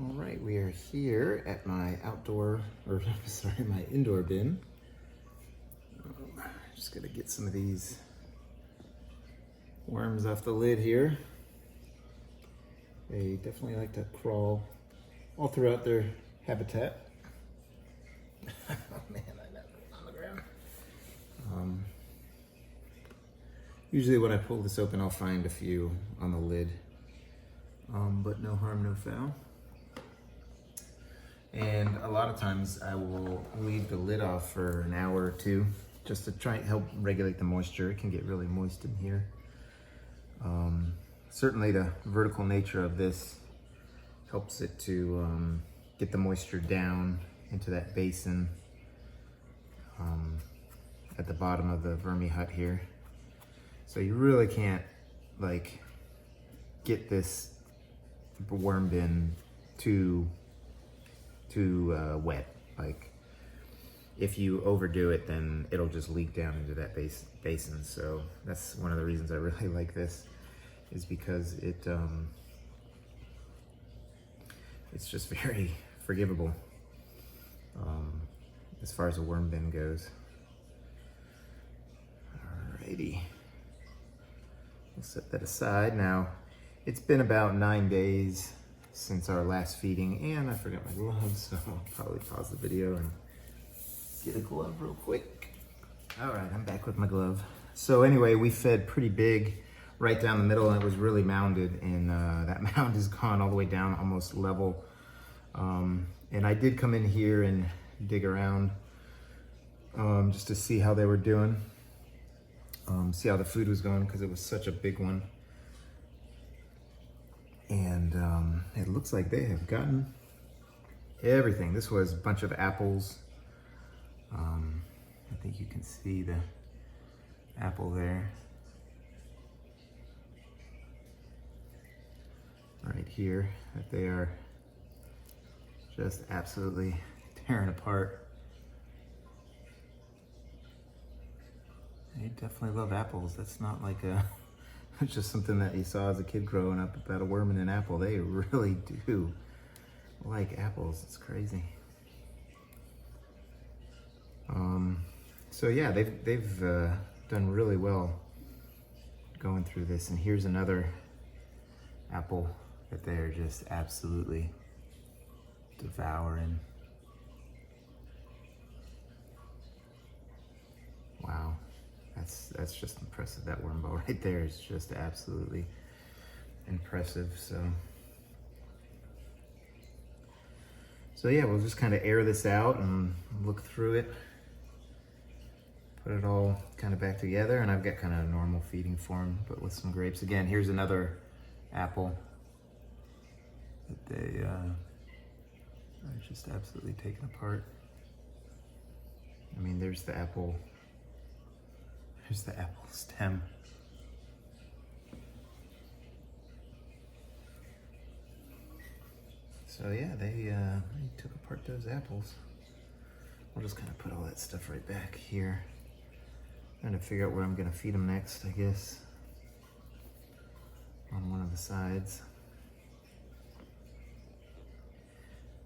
All right, we are here at my my indoor bin. Just gonna get some of these worms off the lid here. They definitely like to crawl all throughout their habitat. Oh man, I got it on the ground. Usually when I pull this open, I'll find a few on the lid, but no harm, no foul. And a lot of times I will leave the lid off for an hour or two just to try and help regulate the moisture. It can get really moist in here. Certainly the vertical nature of this helps it to get the moisture down into that basin at the bottom of the Vermihut here. So you really can't like get this worm bin too wet. Like if you overdo it, then it'll just leak down into that basin. So that's one of the reasons I really like this, is because it's just very forgivable as far as a worm bin goes. Alrighty, we'll set that aside. Now it's been about 9 days since our last feeding, and I forgot my gloves, so I'll probably pause the video and get a glove real quick. All right, I'm back with my glove. So anyway, we fed pretty big right down the middle, and it was really mounded, and that mound is gone all the way down, almost level. And I did come in here and dig around just to see how they were doing, see how the food was going, because it was such a big one. And it looks like they have gotten everything. This was a bunch of apples. I think you can see the apple there. Right here, that they are just absolutely tearing apart. They definitely love apples. That's not like it's just something that you saw as a kid growing up about a worm and an apple. They really do like apples. It's crazy. So yeah, they've done really well going through this. And here's another apple that they're just absolutely devouring. Wow. That's just impressive. That worm ball right there is just absolutely impressive. So yeah, we'll just kind of air this out and look through it, put it all kind of back together, and I've got kind of a normal feeding form, but with some grapes. Again, here's another apple that they are just absolutely taken apart. I mean, there's the apple. Here's the apple stem. So yeah, they took apart those apples. I'll just kind of put all that stuff right back here. Trying to figure out where I'm gonna feed them next, I guess. On one of the sides.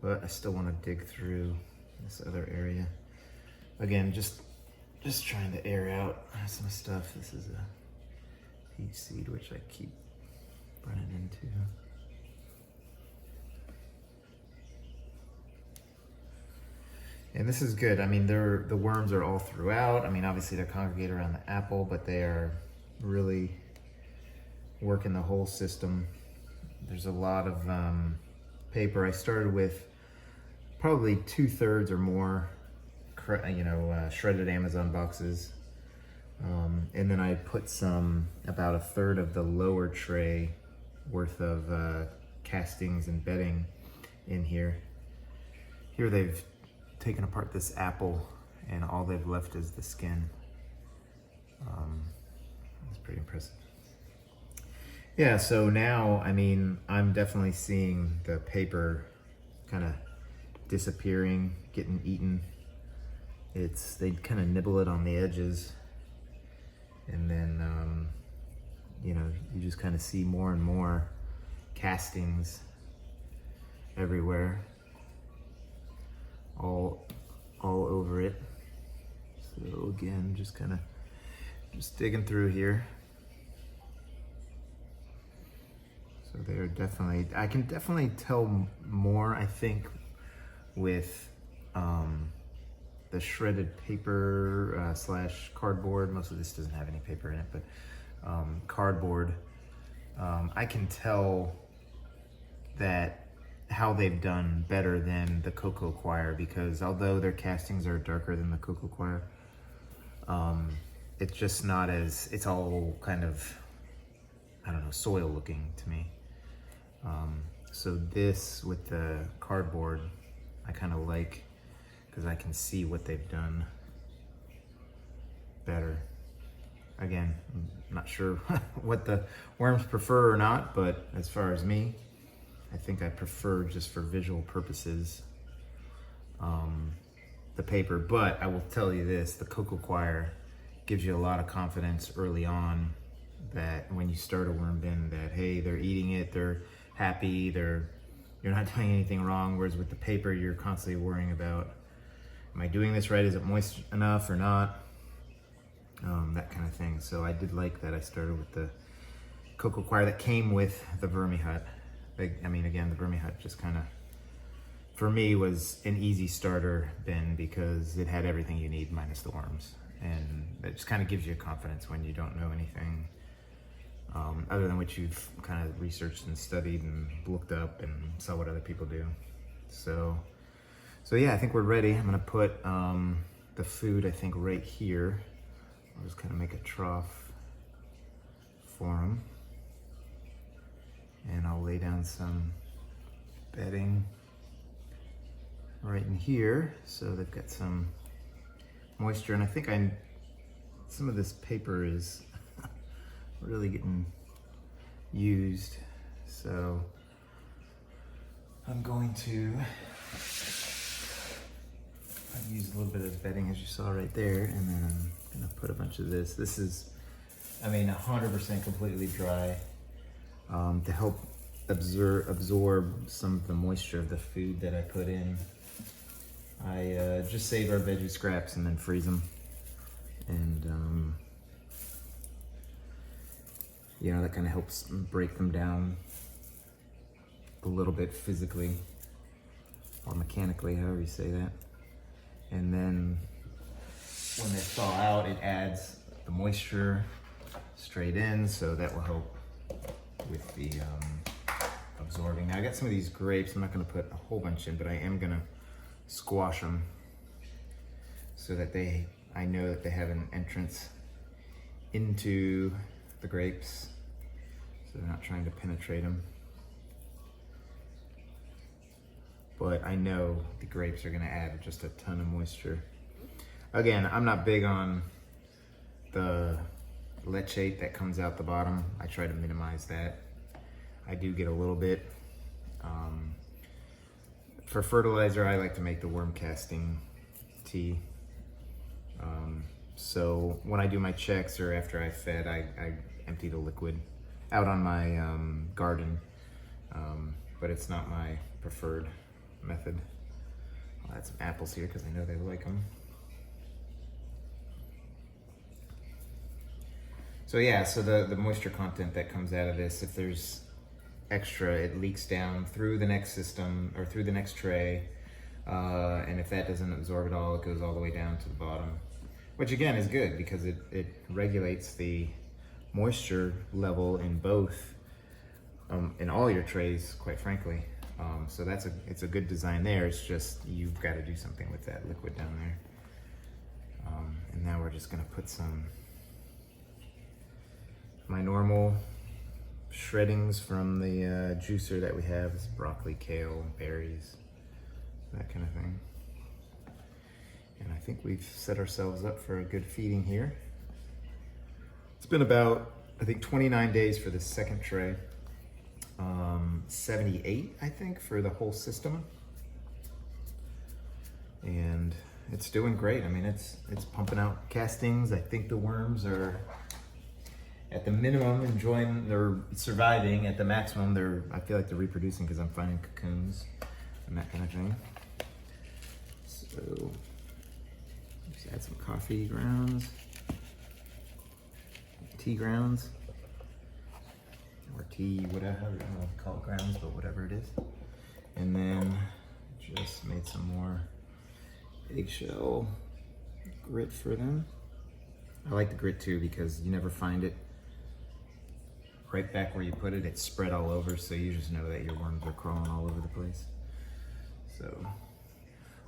But I still want to dig through this other area. Again, just trying to air out some stuff. This is a peach seed, which I keep running into. And this is good. I mean, the worms are all throughout. I mean, obviously they're congregated around the apple, but they are really working the whole system. There's a lot of paper. I started with probably 2/3 or more shredded Amazon boxes. And then I put about 1/3 of the lower tray worth of castings and bedding in here. Here they've taken apart this apple, and all they've left is the skin. It's pretty impressive. Yeah, so now, I mean, I'm definitely seeing the paper kind of disappearing, getting eaten. They kind of nibble it on the edges, and then you just kind of see more and more castings everywhere, all over it. So again, just digging through here. So they're definitely, I can definitely tell more, I think, with the shredded paper slash cardboard. Most of this doesn't have any paper in it, but cardboard. I can tell that how they've done better than the cocoa coir, because although their castings are darker than the cocoa coir, it's just not as, it's all kind of, I don't know, soil looking to me. So this with the cardboard, I kind of like, because I can see what they've done better. Again, I'm not sure what the worms prefer or not, but as far as me, I think I prefer, just for visual purposes, the paper. But I will tell you this, the cocoa coir gives you a lot of confidence early on that when you start a worm bin, that hey, they're eating it, they're happy, you're not doing anything wrong. Whereas with the paper, you're constantly worrying about, am I doing this right? Is it moist enough or not? That kind of thing. So I did like that I started with the cocoa coir that came with the Vermihut. I mean, again, the Vermihut just kind of, for me, was an easy starter bin because it had everything you need minus the worms. And it just kind of gives you confidence when you don't know anything other than what you've kind of researched and studied and looked up and saw what other people do. So yeah, I think we're ready. I'm gonna put the food, I think, right here. I'll just kind of make a trough for them. And I'll lay down some bedding right in here so they've got some moisture. And I think some of this paper is really getting used. So I'm going to, I've used a little bit of bedding, as you saw right there, and then I'm gonna put a bunch of this. This is, I mean, 100% completely dry, to help absorb some of the moisture of the food that I put in. I just save our veggie scraps and then freeze them. And you know, that kind of helps break them down a little bit physically or mechanically, however you say that. And then when they thaw out, it adds the moisture straight in, so that will help with the absorbing. Now I got some of these grapes. I'm not going to put a whole bunch in, but I am going to squash them so that I know that they have an entrance into the grapes, so they're not trying to penetrate them. But I know the grapes are going to add just a ton of moisture. Again, I'm not big on the leachate that comes out the bottom. I try to minimize that. I do get a little bit. For fertilizer, I like to make the worm casting tea. So when I do my checks or after I fed, I empty the liquid out on my garden, but it's not my preferred method. I'll add some apples here because I know they like them. So yeah, so the moisture content that comes out of this, if there's extra, it leaks down through the next system or through the next tray, and if that doesn't absorb it all, it goes all the way down to the bottom, which again is good because it regulates the moisture level in both, in all your trays, quite frankly. So it's a good design there. It's just you've got to do something with that liquid down there. And now we're just gonna put my normal shreddings from the juicer that we have. It's broccoli, kale, berries, that kind of thing. And I think we've set ourselves up for a good feeding here. It's been about, I think, 29 days for the second tray. 78, I think, for the whole system. And it's doing great. I mean, it's pumping out castings. I think the worms are at the minimum they're surviving. At the maximum, I feel like they're reproducing because I'm finding cocoons. and that kind of thing. So just add some coffee grounds, tea grounds, or tea, whatever, I don't know what to call it, grounds, but whatever it is. And then just made some more eggshell grit for them. I like the grit too because you never find it right back where you put it. It's spread all over, so you just know that your worms are crawling all over the place. So,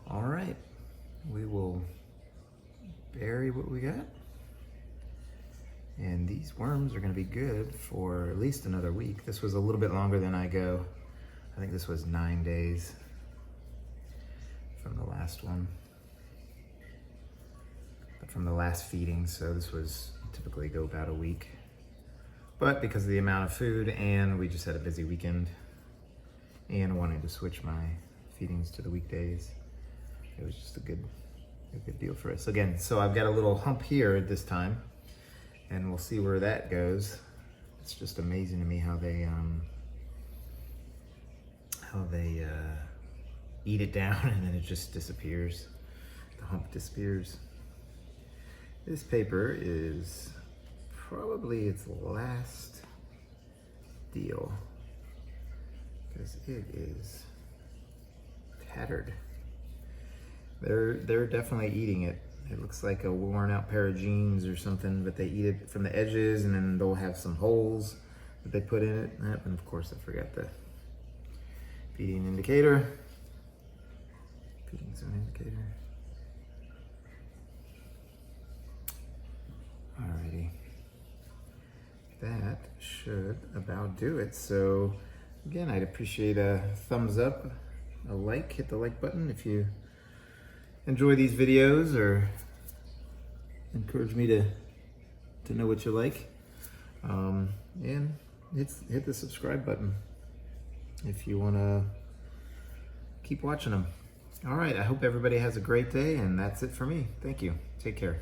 all right, we will bury what we got. And these worms are gonna be good for at least another week. This was a little bit longer than I go. I think this was 9 days from the last one. But from the last feeding, so this was typically go about a week. But because of the amount of food and we just had a busy weekend and wanting to switch my feedings to the weekdays, it was just a good deal for us. Again, so I've got a little hump here this time, and we'll see where that goes. It's just amazing to me how they eat it down and then it just disappears. The hump disappears. This paper is probably its last deal because it is tattered. They're definitely eating it. It looks like a worn out pair of jeans or something, but they eat it from the edges and then they'll have some holes that they put in it. And of course I forgot the feeding indicator. Feeding zone indicator. Alrighty. That should about do it. So again, I'd appreciate a thumbs up, a like, hit the like button if you enjoy these videos or encourage me to know what you like. And hit the subscribe button if you want to keep watching them. All right, I hope everybody has a great day, and that's it for me. Thank you. Take care.